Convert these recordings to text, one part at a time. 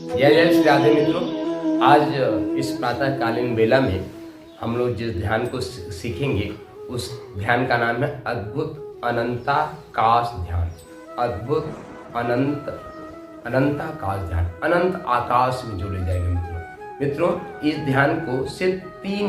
जय जय श्री राधे मित्रों। आज इस प्रातःकालीन बेला में हम लोग जिस ध्यान को सीखेंगे उस ध्यान का नाम है अद्भुत अनंताकाश ध्यान। अद्भुत अनंताकाश ध्यान, अनंत आकाश में जो ले जाएगा मित्रों। इस ध्यान को सिर्फ 3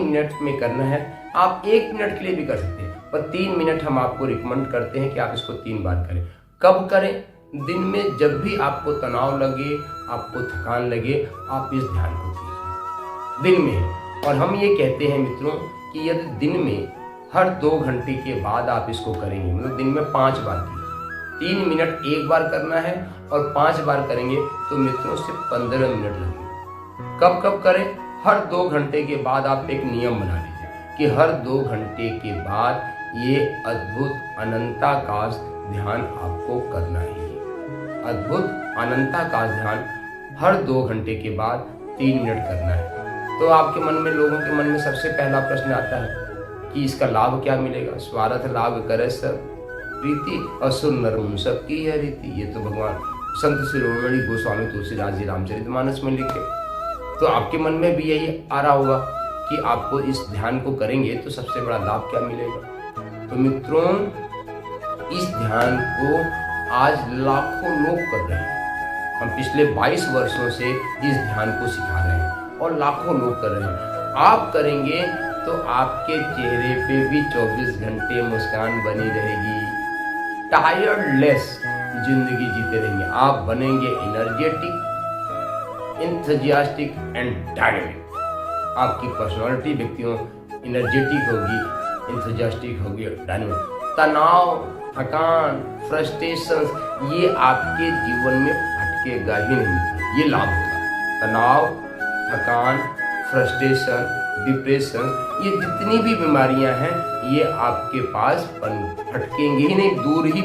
मिनट में करना है। आप 1 मिनट के लिए भी कर सकते हैं, पर 3 मिनट हम आपको रिकमेंड करते हैं कि आप इसको 3 बार करें। कब करें? दिन में जब भी आपको तनाव लगे, आपको थकान लगे, आप इस ध्यान को कीजिए। दिन में है, और हम ये कहते हैं मित्रों कि यदि दिन में हर 2 घंटे के बाद आप इसको करेंगे, मतलब दिन में 5 बार कीजिए। 3 मिनट 1 बार करना है और 5 बार करेंगे तो मित्रों सिर्फ 15 मिनट लगेंगे। कब कब करें? हर 2 घंटे के बाद आप एक नियम बना लीजिए कि हर 2 घंटे के बाद ये अद्भुत अनंताकाश ध्यान आपको करना है। अद्भुत अनंताकाश ध्यान हर 2 घंटे के बाद 3 मिनट करना है। तो आपके मन में, लोगों के मन में सबसे पहला प्रश्न आता है कि इसका लाभ क्या मिलेगा? स्वार्थ लाभ करे सब प्रीति, असुर नर मुन सब की है रीति। ये तो भगवान संत शिरोमणि गोस्वामी तुलसीदास जी रामचरितमानस में लिखे। तो आपके मन में भी यही आ रहा होगा कि आपको इस ध्यान को करेंगे तो सबसे बड़ा लाभ क्या मिलेगा। तो मित्रों, इस ध्यान को आज लाखों लोग कर रहे हैं। हम पिछले 22 वर्षों से इस ध्यान को सिखा रहे हैं और लाखों लोग कर रहे हैं। आप करेंगे तो आपके चेहरे पे भी 24 घंटे मुस्कान बनी रहेगी। टायर्डलेस जिंदगी जीते रहेंगे। आप बनेंगे एनर्जेटिक, एंथुसियास्टिक एंड डायनेमिक। आपकी पर्सनालिटी व्यक्तियों एनर्जेटिक होगी, एंथुसियास्टिक होगी, डायनेमिक। तनाव, थकान, फ्रस्ट्रेशन ये आपके जीवन में भटकेगा ही नहीं। ये लाभ होगा। तनाव, थकान, फ्रस्ट्रेशन, डिप्रेशन, ये जितनी भी बीमारियां हैं ये आपके पास भटकेंगे ही नहीं, दूर ही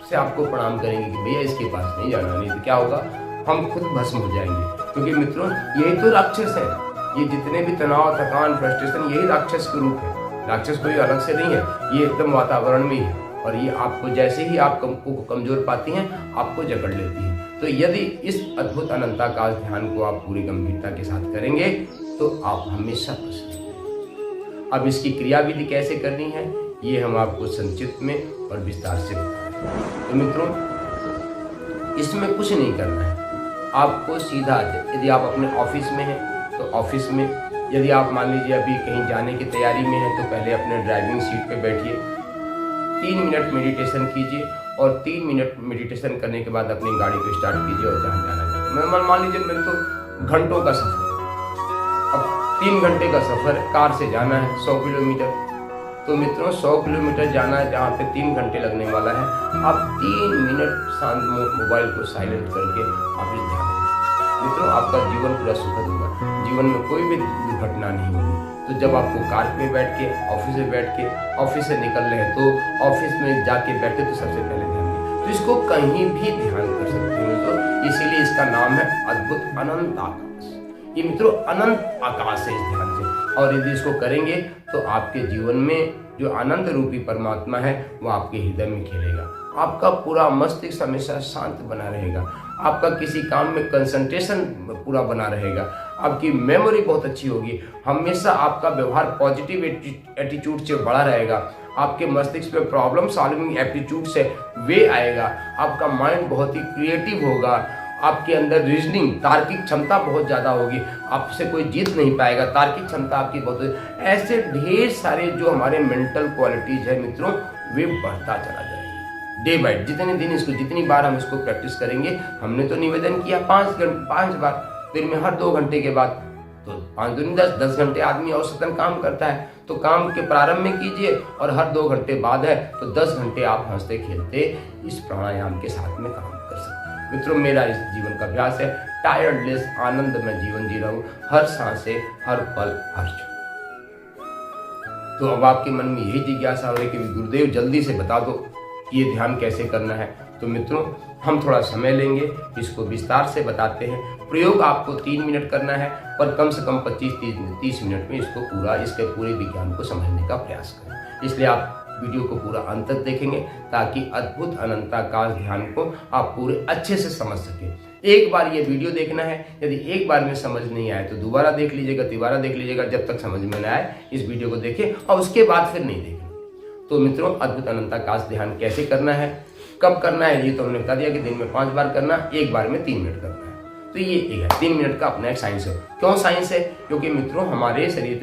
से आपको प्रणाम करेंगे कि भैया इसके पास नहीं जाना। नहीं तो क्या होगा? हम खुद भस्म हो जाएंगे। क्योंकि मित्रों, यही तो राक्षस है। ये जितने भी तनाव, थकान, फ्रस्ट्रेशन, यही राक्षस के रूप है। राक्षस कोई अलग से नहीं है, ये एकदम वातावरण में ही है। और ये आपको जैसे ही आप को कमजोर पाती हैं, आपको जकड़ लेती है। तो यदि इस अद्भुत अनंताकाश ध्यान को आप पूरी गंभीरता के साथ करेंगे तो आप हमेशा प्रसन्न रहेंगे। अब इसकी क्रियाविधि कैसे करनी है ये हम आपको संक्षिप्त में और विस्तार से बताएंगे। तो मित्रों, इसमें कुछ नहीं करना है। आपको सीधा, यदि आप अपने ऑफिस में हैं तो ऑफिस में, यदि आप मान लीजिए अभी कहीं जाने की तैयारी में हैं तो पहले अपने ड्राइविंग सीट पे बैठिए, 3 मिनट मेडिटेशन कीजिए और 3 मिनट मेडिटेशन करने के बाद अपनी गाड़ी को स्टार्ट कीजिए और जहाँ जाना चाहिए। मान लीजिए मैं तो घंटों का सफर, अब 3 घंटे का सफर, कार से जाना है 100 किलोमीटर। तो मित्रों 100 किलोमीटर जाना है जहाँ पे 3 घंटे लगने वाला है। आप 3 मिनट शांत मोबाइल को साइलेंट करके आप इस ध्यान, मित्रों आपका जीवन पूरा सुखद होगा। जीवन में कोई भी दुर्घटना नहीं होगी। तो जब आपको कार में बैठ के, ऑफिस में बैठ के, ऑफिस से निकल रहे हैं तो ऑफिस में जाके बैठे तो सबसे पहले ध्यान दें। तो इसको कहीं भी ध्यान कर सकते हैं मित्रों, इसीलिए इसका नाम है अद्भुत अनंत आकाश। ये मित्रों अनंत आकाश है इस ध्यान से। और यदि इसको करेंगे तो आपके जीवन में जो आनंद रूपी परमात्मा है वो आपके हृदय में खेलेगा। आपका पूरा मस्तिष्क हमेशा शांत बना रहेगा। आपका किसी काम में कंसंट्रेशन पूरा बना रहेगा। आपकी मेमोरी बहुत अच्छी होगी। हमेशा आपका व्यवहार पॉजिटिव एटीट्यूड से बड़ा रहेगा। आपके मस्तिष्क में प्रॉब्लम सॉल्विंग एप्टीट्यूड से वे आएगा। आपका माइंड बहुत ही क्रिएटिव होगा। आपके अंदर रीजनिंग, तार्किक क्षमता बहुत ज़्यादा होगी। आपसे कोई जीत नहीं पाएगा। तार्किक क्षमता आपकी बहुत, ऐसे ढेर सारे जो हमारे मेंटल क्वालिटीज है मित्रों, वे बढ़ता चला जाएगा डे बाय डे। जितनी बार हम इसको प्रैक्टिस करेंगे, हमने तो निवेदन किया 5 बार दिन में हर 2 घंटे के बाद, तो 5 दूनी 10 घंटे आदमी औसतन काम करता है। तो काम के प्रारंभ में कीजिए और हर 2 घंटे बाद है तो 10 घंटे आप हंसते खेलते इस प्राणायाम के साथ में काम कर सकते हैं। मित्रों, मेरा इस जीवन का अभ्यास है टायर्डलेस आनंद में जीवन जी रहा हूँ, हर सांसे, हर पल, हर क्षण। तो अब आपके मन में यही जिज्ञासा हो रही कि गुरुदेव जल्दी से बता दो ये ध्यान कैसे करना है। तो मित्रों, हम थोड़ा समय लेंगे, इसको विस्तार से बताते हैं। प्रयोग आपको 3 मिनट करना है, पर कम से कम 25-30 मिनट में इसके पूरे विज्ञान को समझने का प्रयास करें। इसलिए आप वीडियो को पूरा अंत तक देखेंगे ताकि अद्भुत अनंताकाश ध्यान को आप पूरे अच्छे से समझ सकें। एक बार ये वीडियो देखना है, यदि एक बार में समझ नहीं आए तो दोबारा देख लीजिएगा, तिबारा देख लीजिएगा, जब तक समझ में ना आए इस वीडियो को देखें और उसके बाद फिर नहीं देखें। तो मित्रों, अद्भुत अनंताकाश ध्यान कैसे करना है, कब करना है, ये तो हमने बता दिया कि दिन में 5 बार करना, एक बार में 3 मिनट करना है। तो ये एक है 3 मिनट का अपना एक साइंस है। क्यों साइंस है? क्योंकि मित्रों हमारा शरीर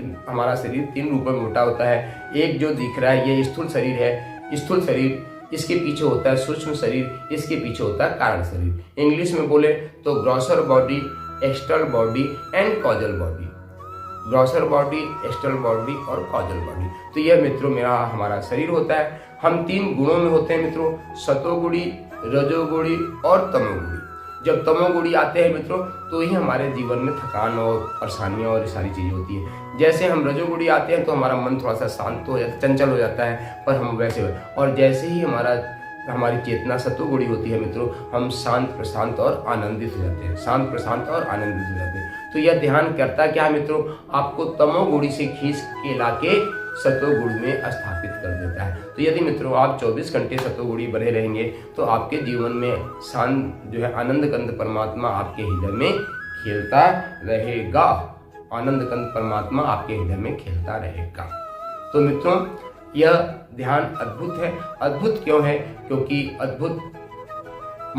3 रूपों में मोटा होता है। एक जो दिख रहा है ये स्थूल शरीर है, स्थूल शरीर, इसके पीछे होता है सूक्ष्म शरीर, इसके पीछे होता है कारण शरीर। इंग्लिश में बोले तो grocer body, external body and causal body. Grocer body, external body और कॉजल बॉडी। तो यह मित्रों हमारा शरीर होता है। हम 3 गुणों में होते हैं मित्रों, सतोगुणी, रजोगुणी और तमोगुणी। जब तमोगुणी आते हैं मित्रों तो ही हमारे जीवन में थकान और परेशानियां और सारी चीजें होती है। जैसे हम रजोगुणी आते हैं तो हमारा मन थोड़ा सा शांत हो जाता, चंचल हो जाता है, पर हम वैसे, और जैसे ही हमारी चेतना सतोगुणी होती है मित्रों, हम शांत प्रशांत और आनंदित हो जाते हैं, शांत प्रशांत और आनंदित हो जाते हैं। तो यह ध्यान करता क्या है मित्रों, आपको तमोगुणी से खींच के लाके सतोगुण में स्थापित कर देता है। तो यदि मित्रों आप 24 घंटे सतोगुणी बने रहेंगे तो आपके जीवन में शांत जो है आनंद कंद परमात्मा आपके हृदय में खेलता रहेगा। आनंद कंद परमात्मा आपके हृदय में खेलता रहेगा। तो मित्रों यह ध्यान अद्भुत है। अद्भुत क्यों है? क्योंकि अद्भुत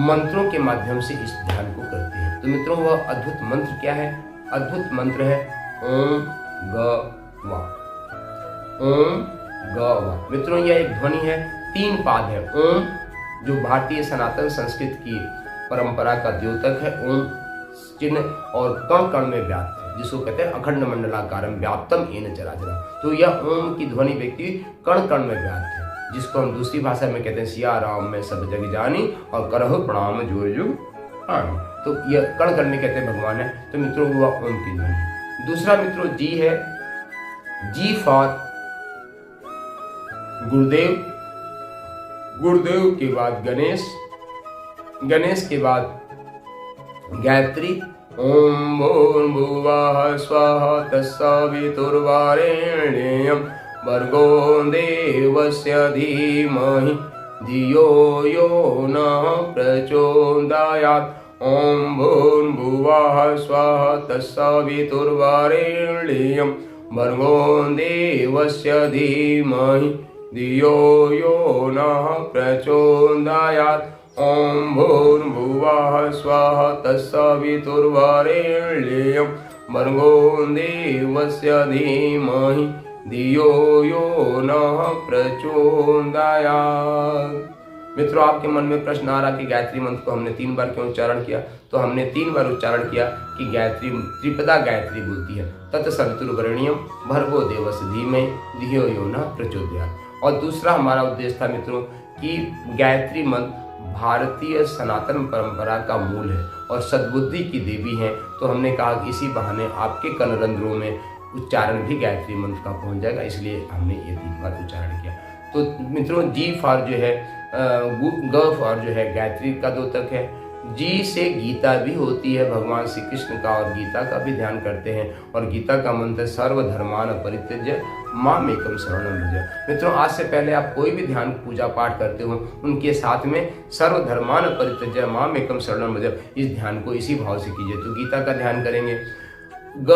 मंत्रों के माध्यम से इस ध्यान को करते हैं। तो मित्रों वह अद्भुत मंत्र क्या है? अद्भुत मंत्र है ओम ग वा। ओम ग वा। मित्रों यह एक ध्वनि है, 3 पाद है। ओम जो भारतीय सनातन संस्कृत की परंपरा का द्योतक है, ओम चिन्ह और कण कण में व्याप्त है, जिसको कहते हैं अखंड मंडलाकारम व्याप्तम येन चराचरम। तो यह ओम की ध्वनि व्यक्ति कण कण में व्याप्त है, जिसको हम दूसरी भाषा में कहते हैं सिया राम में सब जग जानी और करहु प्रणाम जो जुग आनी। तो यह कण कण में कहते हैं भगवान है। तो मित्रों वह ओम की ध्वनि। दूसरा मित्रों जी है। जी फॉर गुरुदेव, गुरुदेव के बाद गणेश, गणेश के बाद गायत्री। ओम भूर्भुवः स्वः तत्सवितुर्वरेण्यं भर्गो देवस्य धीमहि धियो यो नः प्रचोदयात्। ओम भूर्भुवः स्वः तत्सवितुर्वरेण्यं भर्गो देवस्य धीमहि धियो यो नः प्रचोदयात्। ओम भूर्भुवः स्वः तत्सवितुर्वरेण्यं भर्गो देवस्य धीमहि धियो यो नः प्रचोदयात्। मित्रों आपके मन में प्रश्न आ रहा कि गायत्री मंत्र को हमने 3 बार क्यों उच्चारण किया? तो हमने 3 बार उच्चारण किया कि गायत्री त्रिपदा गायत्री बोलती है, तत्सवितुर्वरेण्यं भर्गो देवस्य धीमहि धियो यो नः प्रचोदयात्। और दूसरा हमारा उद्देश्य था मित्रों कि गायत्री मंत्र भारतीय सनातन परंपरा का मूल है और सद्बुद्धि की देवी है। तो हमने कहा कि इसी बहाने आपके कनरंध्रों में उच्चारण भी गायत्री मंत्र का पहुंच जाएगा, इसलिए हमने ये 3 बार उच्चारण किया। तो मित्रों जी फॉर जो है ग फॉर जो है गायत्री का द्योतक है। जी से गीता भी होती है, भगवान श्री कृष्ण का, और गीता का भी ध्यान करते हैं। और गीता का मंत्र सर्वधर्मान परित्यज्य मामेकं शरणं भज। मित्रों आज से पहले आप कोई भी ध्यान पूजा पाठ करते हो उनके साथ में सर्वधर्मान परित्यज्य मामेकं शरणं भज इस ध्यान को इसी भाव से कीजिए। तो गीता का ध्यान करेंगे। ग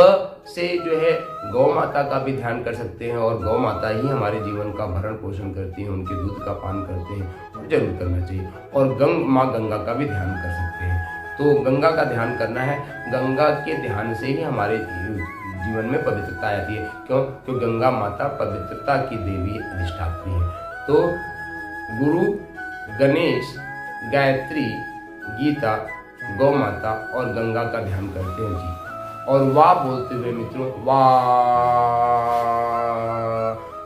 से जो है गौ माता का भी ध्यान कर सकते हैं, और गौ माता ही हमारे जीवन का भरण पोषण करती हैं, उनके दूध का पान करते हैं, और जरूर करना चाहिए। और माँ गंगा का भी ध्यान कर सकते हैं। तो गंगा का ध्यान करना है। गंगा के ध्यान से ही हमारे जीवन में पवित्रता आती है। क्यों? क्योंकि गंगा माता पवित्रता की देवी अधिष्ठात्री है। तो गुरु, गणेश, गायत्री, गीता, गौ माता और गंगा का ध्यान करते हैं जी। और वाह बोलते हुए मित्रों वाह।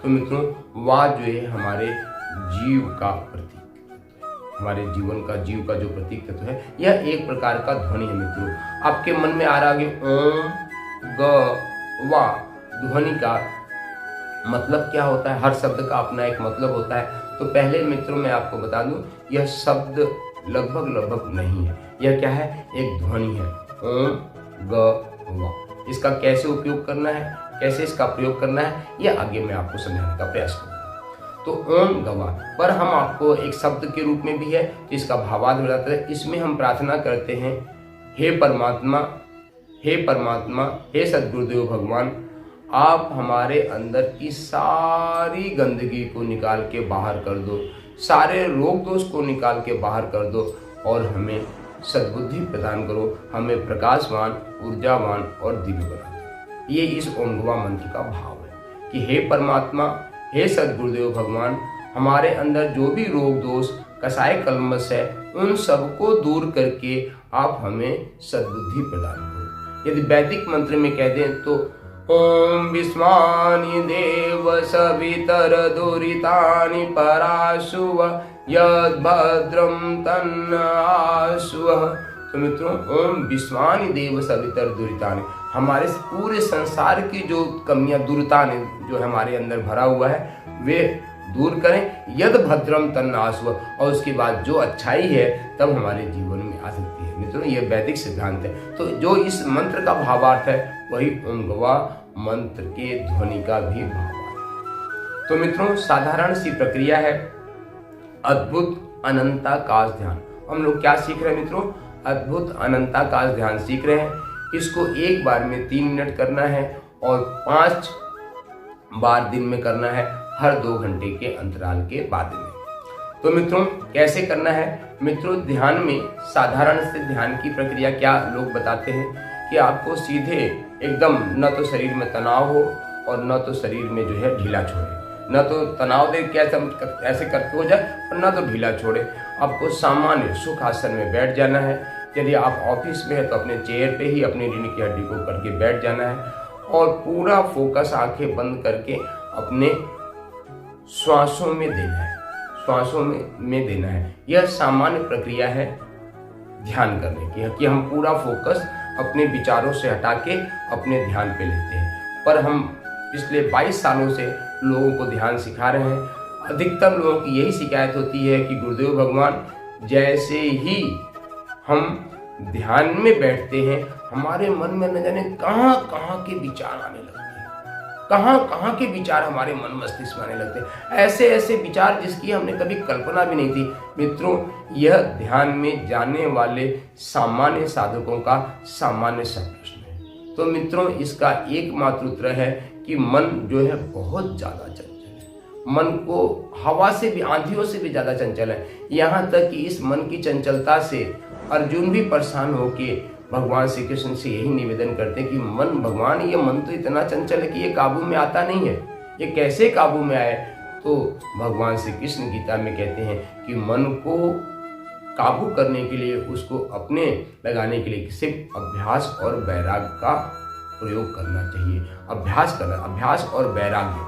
तो मित्रों वाह जो है हमारे जीव का प्रतीक, हमारे जीवन का जीव का जो प्रतीक तत्व है, यह एक प्रकार का ध्वनि है मित्रों। आपके मन में आ रहा है ओम ग वा ध्वनि का मतलब क्या होता है? हर शब्द का अपना एक मतलब होता है। तो पहले मित्रों मैं आपको बता दूं, यह शब्द लगभग नहीं है। यह क्या है? एक ध्वनि है। ओम ग वा। इसका कैसे उपयोग करना है, कैसे इसका प्रयोग करना है, यह आगे मैं आपको समझाने का प्रयास करूंगा। तो ओम गवा पर हम आपको एक शब्द के रूप में भी है, तो इसका भावार्थ बताते हैं। इसमें हम प्रार्थना करते हैं हे परमात्मा, हे परमात्मा, हे सद्गुरुदेव भगवान, आप हमारे अंदर की सारी गंदगी को निकाल के बाहर कर दो, सारे रोग दोष को निकाल के बाहर कर दो और हमें सद्बुद्धि प्रदान करो, हमें प्रकाशवान, ऊर्जावान और दिव्य बना दो। ये इस ओम गवा मंत्र का भाव है कि हे परमात्मा, हे सद्गुरुदेव भगवान, हमारे अंदर जो भी रोग दोष कसाय कलमश है उन सबको दूर करके आप हमें सद्बुद्धि प्रदान करो। यदि वैदिक मंत्र में कह दें तो ओम विस्मानि देव सवितर दुरितानि पराशुव यद भद्रम तन्नाशुव। तो मित्रों, ओम विस्मानि देव सवितर दुरितानि, हमारे पूरे संसार की जो कमियां दुरितानि जो हमारे अंदर भरा हुआ है वे दूर करें, यद भद्रम तन्नाशुव, और उसके बाद जो अच्छाई है तब हमारे जीवन में आ सकती है। मित्रों, ये वैदिक सिद्धांत है। तो जो इस मंत्र का भावार्थ है वही ओम गवा मंत्र के ध्वनि का भी भावार्थ है। तो मित्रों, साधारण सी प्रक्रिया है, अद्भुत अनंताकाश ध्यान। हम लोग क्या सीख रहे हैं मित्रों? अद्भुत अनंताकाश ध्यान सीख रहे हैं। इसको एक बार में 3 मिनट करना है और 5 बार दिन में करना है, हर 2 घंटे के अंतराल के बाद में। तो मित्रों, कैसे करना है? मित्रों, ध्यान में साधारण से ध्यान की प्रक्रिया क्या लोग बताते हैं कि आपको सीधे एकदम न तो शरीर में तनाव हो और न तो शरीर में जो है ढीला छोड़े, न तो तनाव दे के ऐसे करके हो जाए और न तो ढीला छोड़े। आपको सामान्य सुख आसन में बैठ जाना है। यदि आप ऑफिस में है तो अपने चेयर पे ही अपनी रीढ़ की हड्डी को करके बैठ जाना है और पूरा फोकस आंखें बंद करके अपने श्वासों में देना है, श्वासों में देना है। यह सामान्य प्रक्रिया है ध्यान करने की, कि हम पूरा फोकस अपने विचारों से हटा के अपने ध्यान पे लेते हैं। पर हम पिछले 22 सालों से लोगों को ध्यान सिखा रहे हैं। अधिकतर लोगों की यही शिकायत होती है कि गुरुदेव भगवान, जैसे ही हम ध्यान में बैठते हैं हमारे मन में न जाने कहाँ कहाँ के विचार आने लगते हैं, कहाँ कहाँ के विचार हमारे मन मस्तिष्क में आने लगते हैं, ऐसे ऐसे विचार जिसकी हमने कभी कल्पना भी नहीं थी। मित्रों, यह ध्यान में जाने वाले सामान्य साधकों का सामान्य सा प्रश्न है। तो मित्रों, इसका एकमात्र उत्तर है कि मन जो है बहुत ज्यादा चंचल है। मन को हवा से भी, आंधियों से भी ज्यादा चंचल है। यहाँ तक कि इस मन की चंचलता से अर्जुन भी परेशान होके भगवान श्री कृष्ण से यही निवेदन करते हैं कि मन, भगवान, ये मन तो इतना चंचल है कि ये काबू में आता नहीं है, ये कैसे काबू में आए? तो भगवान श्री कृष्ण गीता में कहते हैं कि मन को काबू करने के लिए, उसको अपने लगाने के लिए सिर्फ अभ्यास और वैराग्य का प्रयोग करना चाहिए। अभ्यास करना, अभ्यास और वैराग्य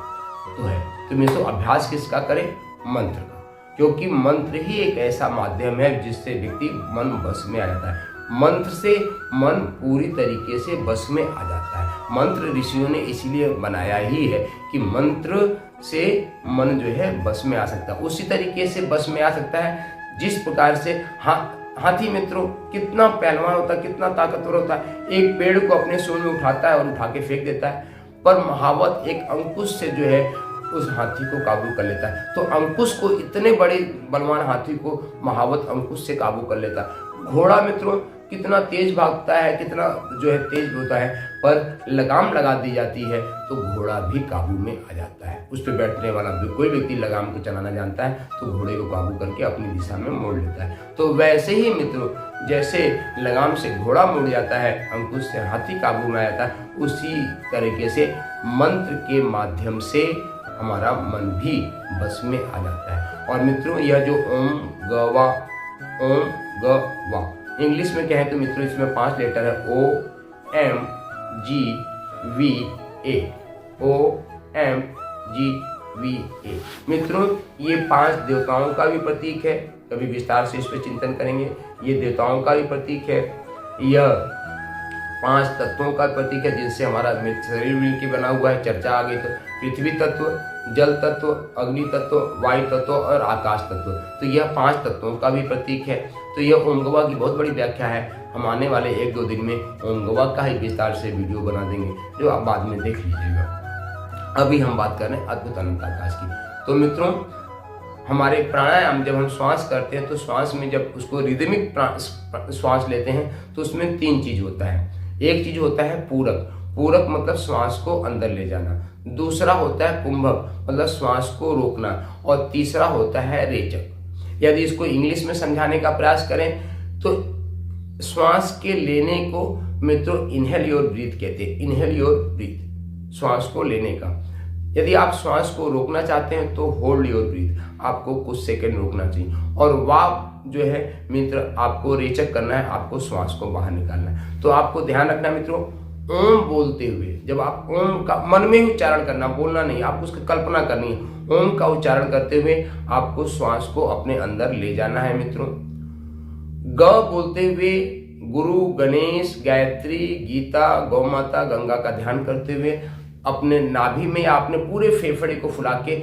तो है। तो मित्रों, अभ्यास किसका करें? मंत्र का, क्योंकि मंत्र ही एक ऐसा माध्यम है जिससे व्यक्ति मन बस में आ जाता है। मंत्र से मन पूरी तरीके से बस में आ जाता है। मंत्र ऋषियों ने इसीलिए बनाया ही है कि मंत्र से मन जो है बस में आ सकता है। उसी तरीके से बस में आ सकता है जिस प्रकार से हाथी मित्रों कितना पहलवान होता है, कितना ताकतवर होता है, एक पेड़ को अपने सूंड में उठाता है और उठा के फेंक देता है, पर महावत एक अंकुश से जो है उस हाथी को काबू कर लेता है। तो अंकुश को, इतने बड़े बलवान हाथी को महावत अंकुश से काबू कर लेता है। घोड़ा मित्रों कितना तेज भागता है, कितना जो है तेज होता है, पर लगाम लगा दी जाती है तो घोड़ा भी काबू में आ जाता है। उस पर बैठने वाला कोई व्यक्ति लगाम को चलाना जानता है तो घोड़े को काबू करके अपनी दिशा में मोड़ लेता है। तो वैसे ही मित्रों, जैसे लगाम से घोड़ा मुड़ जाता है, अंकुश से हाथी काबू में आ जाता है, उसी तरीके से मंत्र के माध्यम से हमारा मन भी बस में आ जाता है। और मित्रों, यह जो ओम गवा, ओम गवा इंग्लिश में कहें तो मित्रों इसमें 5 लेटर है, OMGVA, OMGVA। मित्रों, ये 5 देवताओं का भी प्रतीक है, कभी विस्तार से इस पर चिंतन करेंगे। ये देवताओं का भी प्रतीक है, यह 5 तत्वों का प्रतीक है जिनसे हमारा शरीर मिलकर बना हुआ है। चर्चा आ गई तो पृथ्वी तत्व, जल तत्व, अग्नि तत्व, वायु तत्व और आकाश तत्व, तो यह 5 तत्वों का भी प्रतीक है। तो यह ओम गवा की बहुत बड़ी व्याख्या है। हम आने वाले 1-2 दिन में ओम गवा का ही विस्तार से वीडियो बना देंगे, जो आप बाद में देख लीजिएगा। अभी हम बात कर रहे हैं अद्भुत अनंताकाश की। तो मित्रों, हमारे प्राणायाम जब हम श्वास करते हैं तो श्वास में जब उसको रिदमिक श्वास लेते हैं तो उसमें 3 चीज होता है। एक चीज होता है पूरक, पूरक मतलब श्वास को अंदर ले जाना, दूसरा होता है कुंभक मतलब श्वास को रोकना, और तीसरा होता है रेचक। यदि इसको इंग्लिश में समझाने का प्रयास करें तो श्वास के लेने को मित्रों इनहेल योर ब्रीथ कहते हैं, इनहेल योर ब्रीथ, श्वास को लेने का। यदि आप श्वास को रोकना चाहते हैं तो होल्ड योर ब्रीथ, आपको कुछ सेकंड रोकना चाहिए, और वाह जो है मित्र आपको रेचक करना है, आपको श्वास को बाहर निकालना है। तो आपको ध्यान रखना मित्रों, ओम बोलते हुए जब आप ओम का मन में ही उच्चारण करना, बोलना नहीं, आपको उसकी कल्पना करनी है। ओम का उच्चारण करते हुए आपको श्वास को अपने अंदर ले जाना है मित्रों। ग बोलते हुए गुरु, गणेश, गायत्री, गीता, गौ माता, गंगा का ध्यान करते हुए अपने नाभि में या अपने पूरे फेफड़े को फुला के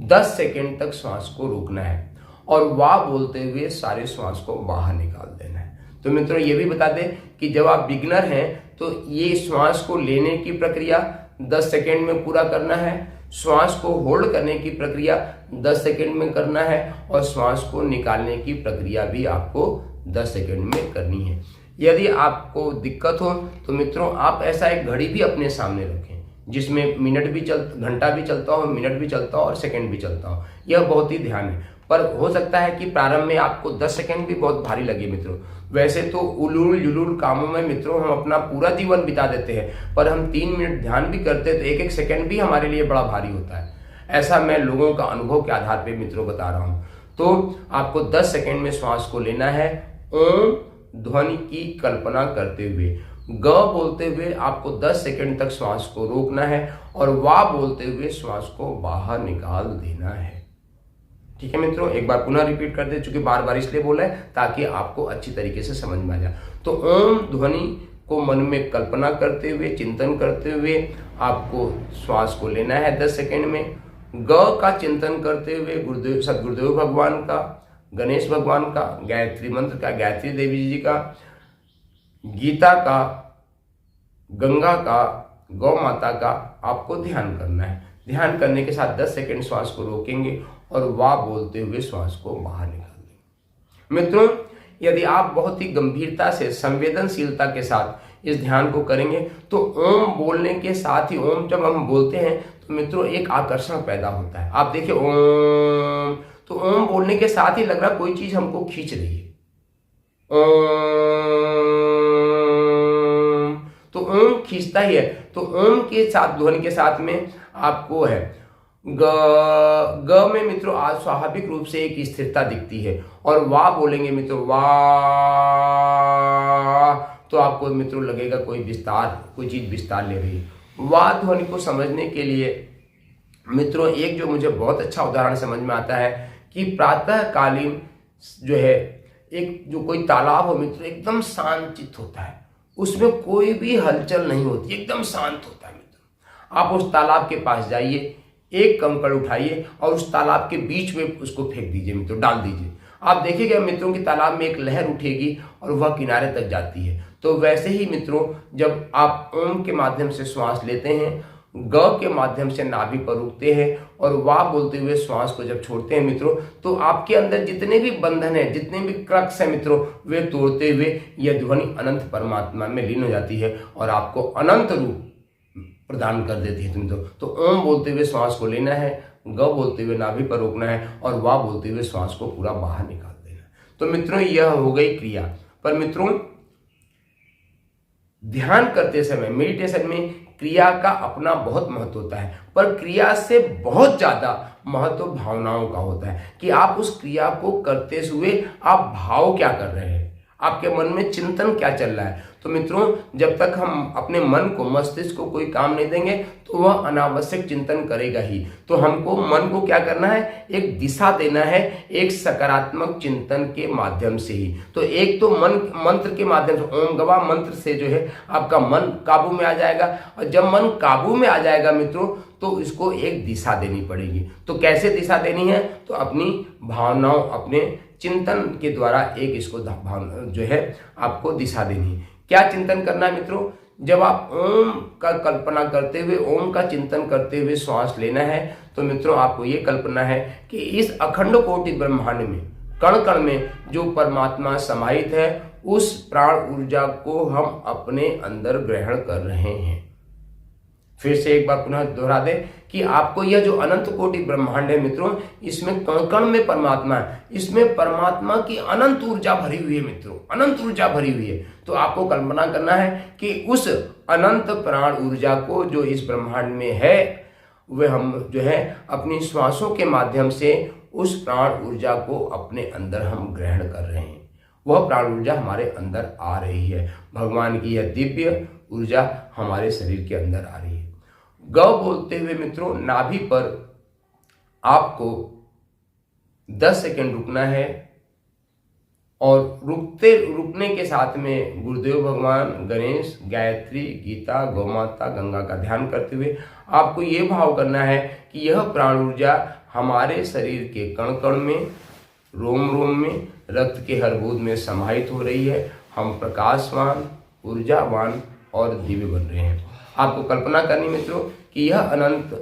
10 सेकंड तक श्वास को रोकना है, और वाह बोलते हुए सारे श्वास को बाहर निकाल देना है। तो मित्रों ये भी बता दें कि जब आप बिगिनर हैं तो ये श्वास को लेने की प्रक्रिया 10 सेकंड में पूरा करना है, श्वास को होल्ड करने की प्रक्रिया 10 सेकंड में करना है, और श्वास को निकालने की प्रक्रिया भी आपको 10 सेकंड में करनी है। यदि आपको दिक्कत हो तो मित्रों आप ऐसा एक घड़ी भी अपने सामने रखें जिसमें घंटा भी चलता हो, मिनट भी चलता हो और सेकंड भी चलता हो। यह बहुत ही ध्यान है, पर हो सकता है कि प्रारंभ में आपको 10 सेकंड भी बहुत भारी लगे मित्रों। वैसे तो उलूल जुलूल कामों में मित्रों हम अपना पूरा जीवन बिता देते हैं, पर हम 3 मिनट ध्यान भी करते हैं तो 1-1 सेकंड भी हमारे लिए बड़ा भारी होता है। ऐसा मैं लोगों का अनुभव के आधार पर मित्रों बता रहा हूँ। तो आपको 10 सेकंड में श्वास को लेना है, ओम ध्वनि की कल्पना करते हुए। ग बोलते हुए आपको 10 सेकंड तक श्वास को रोकना है, और वाह बोलते हुए श्वास को बाहर निकाल देना है। ठीक है मित्रों, एक बार पुनः रिपीट कर दे, चूंकि बार बार इसलिए बोला है ताकि आपको अच्छी तरीके से समझ में आ जाए। तो ओम ध्वनि को मन में कल्पना करते हुए, चिंतन करते हुए आपको श्वास को लेना है 10 सेकंड में। ग का चिंतन करते हुए गुरुदेव, सदगुरुदेव भगवान का, गणेश भगवान का, गायत्री मंत्र का, गायत्री देवी जी का, गीता का, गंगा का, गौ माता का आपको ध्यान करना है। ध्यान करने के साथ 10 सेकंड श्वास को रोकेंगे और वाह बोलते हुए श्वास को बाहर निकाल देंगे। मित्रों यदि आप बहुत ही गंभीरता से, संवेदनशीलता के साथ इस ध्यान को करेंगे तो ओम बोलने के साथ ही, ओम जब हम बोलते हैं तो मित्रों एक आकर्षण पैदा होता है। आप देखिए ओम, तो ओम बोलने के साथ ही लग रहा कोई चीज हमको खींच रही है। ओम, तो ओम खींचता ही है। तो ओम के साथ, ध्वनि के साथ में आपको है ग में मित्रों आज स्वाभाविक रूप से एक स्थिरता दिखती है, और वाह बोलेंगे मित्रों वाह, तो आपको मित्रों लगेगा कोई विस्तार, कोई चीज विस्तार ले रही है। वाह ध्वनि को समझने के लिए मित्रों एक जो मुझे बहुत अच्छा उदाहरण समझ में आता है कि प्रातःकालीन जो है एक जो कोई तालाब हो मित्रों, एकदम शांत होता है, उसमें कोई भी हलचल नहीं होती, एकदम शांत होता है मित्रों। आप उस तालाब के पास जाइए, एक कंकड़ उठाइए और उस तालाब के बीच में उसको फेंक दीजिए मित्रों, डाल दीजिए। आप देखिएगा मित्रों कि तालाब में एक लहर उठेगी और वह किनारे तक जाती है। तो वैसे ही मित्रों जब आप ओम के माध्यम से श्वास लेते हैं, ग के माध्यम से नाभि पर रुकते हैं और वाह बोलते हुए श्वास को जब छोड़ते हैं मित्रों, तो आपके अंदर जितने भी बंधन है, जितने भी क्रक्स है मित्रों, वे तोड़ते हुए यह ध्वनि अनंत परमात्मा में लीन हो जाती है और आपको अनंत रूप प्रदान कर देती है मित्रों। तो ओम बोलते हुए श्वास को लेना है, ग बोलते हुए नाभि पर रोकना है और वाह बोलते हुए श्वास को पूरा बाहर निकाल देना है। तो मित्रों यह हो गई क्रिया। पर मित्रों ध्यान करते समय, मेडिटेशन में क्रिया का अपना बहुत महत्व होता है, पर क्रिया से बहुत ज्यादा महत्व भावनाओं का होता है कि आप उस क्रिया को करते हुए आप भाव क्या कर रहे हैं, आपके मन में चिंतन क्या चल रहा है। तो मित्रों जब तक हम अपने मन को, मस्तिष्क को कोई काम नहीं देंगे तो वह अनावश्यक चिंतन करेगा ही। तो हमको मन को क्या करना है, एक दिशा देना है, एक सकारात्मक चिंतन के माध्यम से ही। तो एक तो मंत्र के माध्यम से, ओम गवा मंत्र से जो है आपका मन काबू में आ जाएगा, और जब मन काबू में आ जाएगा मित्रों तो इसको एक दिशा देनी पड़ेगी। तो कैसे दिशा देनी है, तो अपनी भावनाओं, अपने चिंतन के द्वारा एक इसको जो है आपको दिशा देनी है। क्या चिंतन करना है मित्रों, जब आप ओम का कल्पना करते हुए, ओम का चिंतन करते हुए श्वास लेना है तो मित्रों आपको ये कल्पना है कि इस अखंड कोटि ब्रह्मांड में कण कण में जो परमात्मा समाहित है उस प्राण ऊर्जा को हम अपने अंदर ग्रहण कर रहे हैं। फिर से एक बार पुनः दोहरा दें कि आपको यह जो अनंत कोटि ब्रह्मांड है मित्रों, इसमें कण कण में परमात्मा है, इसमें परमात्मा की अनंत ऊर्जा भरी हुई है मित्रों, अनंत ऊर्जा भरी हुई है। तो आपको कल्पना करना है कि उस अनंत प्राण ऊर्जा को जो इस ब्रह्मांड में है वह हम जो है अपनी श्वासों के माध्यम से उस प्राण ऊर्जा को अपने अंदर हम ग्रहण कर रहे हैं। वह प्राण ऊर्जा हमारे अंदर आ रही है, भगवान की यह दिव्य ऊर्जा हमारे शरीर के अंदर आ रही है। ग बोलते हुए मित्रों नाभि पर आपको 10 सेकंड रुकना है और रुकने के साथ में गुरुदेव भगवान, गणेश, गायत्री, गीता, गौमाता, गंगा का ध्यान करते हुए आपको ये भाव करना है कि यह प्राण ऊर्जा हमारे शरीर के कण कण में, रोम रोम में, रक्त के हर बूंद में समाहित हो रही है। हम प्रकाशवान, ऊर्जावान और दिव्य बन रहे हैं। आपको कल्पना करनी मित्रों कि यह अनंत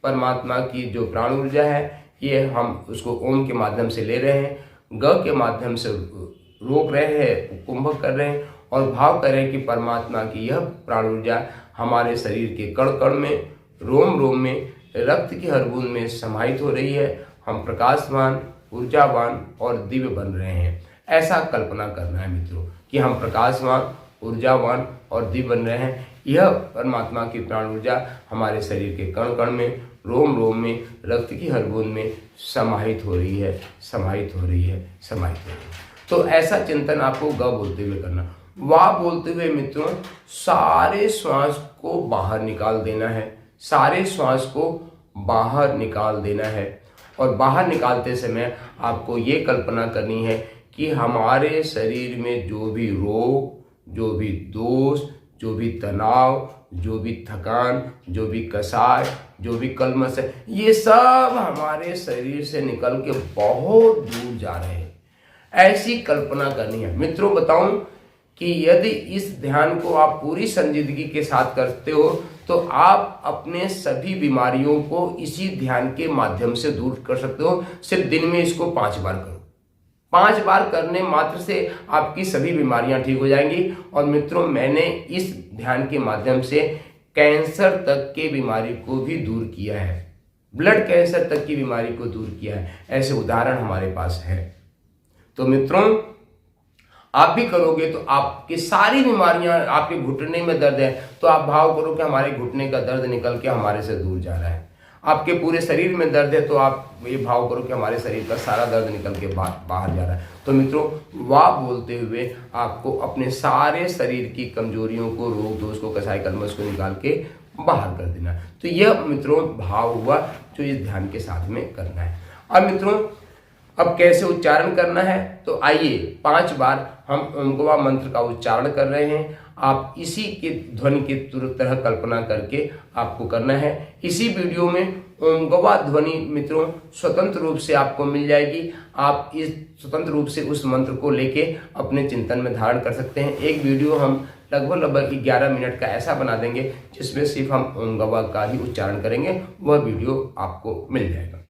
परमात्मा की जो प्राण ऊर्जा है ये हम उसको ओम के माध्यम से ले रहे हैं, ग के माध्यम से रोक रहे हैं, कुंभक कर रहे हैं और भाव कर रहे हैं कि परमात्मा की यह प्राण ऊर्जा हमारे शरीर के कण कण में, रोम रोम में, रक्त की हर बूंद में समाहित हो रही है। हम प्रकाशवान, ऊर्जावान और दिव्य बन रहे हैं। ऐसा कल्पना करना है मित्रों कि हम प्रकाशवान, ऊर्जावान और दिव्य बन रहे हैं। यह परमात्मा की प्राण ऊर्जा हमारे शरीर के कण कण में, रोम रोम में, रक्त की हर बूंद में समाहित हो रही है, समाहित हो रही है, समाहित हो रही है। तो ऐसा चिंतन आपको ग बोलते हुए करना। वाह बोलते हुए मित्रों सारे श्वास को बाहर निकाल देना है, सारे श्वास को बाहर निकाल देना है। और बाहर निकालते समय आपको ये कल्पना करनी है कि हमारे शरीर में जो भी रोग, जो भी दोष, जो भी तनाव, जो भी थकान, जो भी कसाय, जो भी कलमश है, ये सब हमारे शरीर से निकल के बहुत दूर जा रहे हैं। ऐसी कल्पना करनी है मित्रों। बताऊं कि यदि इस ध्यान को आप पूरी संजीदगी के साथ करते हो तो आप अपने सभी बीमारियों को इसी ध्यान के माध्यम से दूर कर सकते हो। सिर्फ दिन में इसको 5 बार करो। 5 बार करने मात्र से आपकी सभी बीमारियां ठीक हो जाएंगी। और मित्रों मैंने इस ध्यान के माध्यम से कैंसर तक के बीमारी को भी दूर किया है, ब्लड कैंसर तक की बीमारी को दूर किया है। ऐसे उदाहरण हमारे पास है। तो मित्रों आप भी करोगे तो आपकी सारी बीमारियां, आपके घुटने में दर्द है तो आप भाव करो कि हमारे घुटने का दर्द निकल के हमारे से दूर जा रहा है। आपके पूरे शरीर में दर्द है तो आप ये भाव करो कि हमारे शरीर का सारा दर्द निकल के बाहर जा रहा है। तो मित्रों वाह बोलते हुए आपको अपने सारे शरीर की कमजोरियों को, रोग दोष को, कसाई कलमश को निकाल के बाहर कर देना। तो यह मित्रों भाव हुआ जो इस ध्यान के साथ में करना है। अब मित्रों अब कैसे उच्चारण करना है तो आइए 5 बार हम ओंगवा मंत्र का उच्चारण कर रहे हैं। आप इसी के ध्वनि की तरह कल्पना करके आपको करना है। इसी वीडियो में ओंगवा ध्वनि मित्रों स्वतंत्र रूप से आपको मिल जाएगी। आप इस स्वतंत्र रूप से उस मंत्र को लेके अपने चिंतन में धारण कर सकते हैं। एक वीडियो हम लगभग 11 मिनट का ऐसा बना देंगे जिसमें सिर्फ हम ओंगवा का ही उच्चारण करेंगे। वह वीडियो आपको मिल जाएगा।